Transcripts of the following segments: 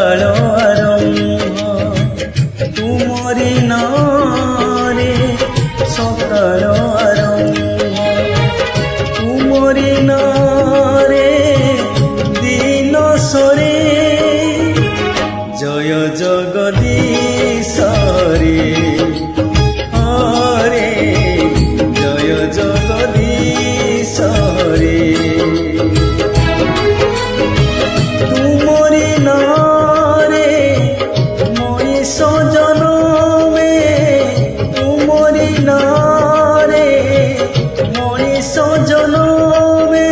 सकाळ आरंभ तुमरी नारे सकाळ आरंभ तुमरी नारे दिन सरे जय जगदीश रे हरे जय जगदीश रे तुमरी नारे मनीष जनमे तुमरी नारे मनीष जनमे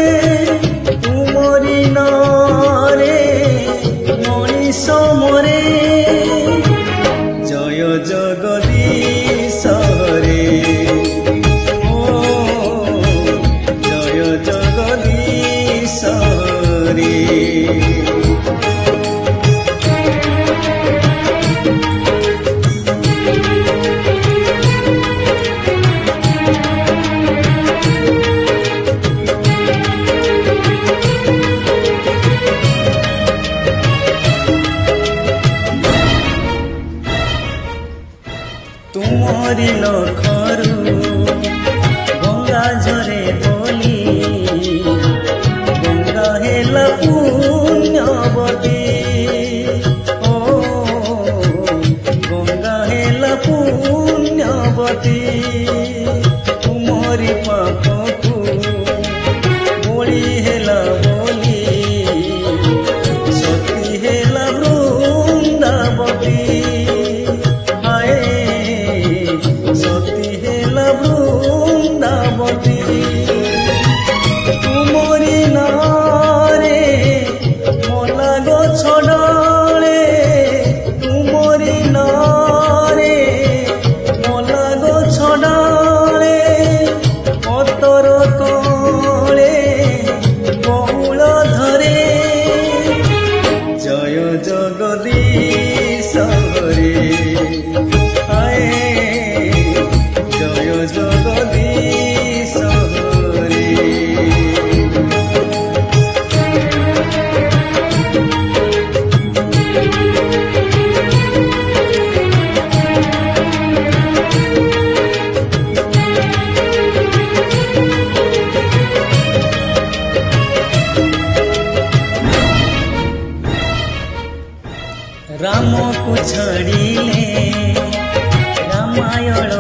तुमरी नारे मनीष मरे जय जगदीश रे ओ जय जगदीश रे तुमरी लखरू गंगा झरे बोली गंगा हेला पुण्यवती ओ गंगा हेला पुण्यवती तुमरी पापकू बोली हेला बोली सती हेला वृंदावती वृंदावती तुमरी नारे मला गछ डाले तुमरी नारे मला गछ डाले पतर तले बहुल धरे जय जगदीश रे जय जगदीश रे राम को छाड़िले रामायण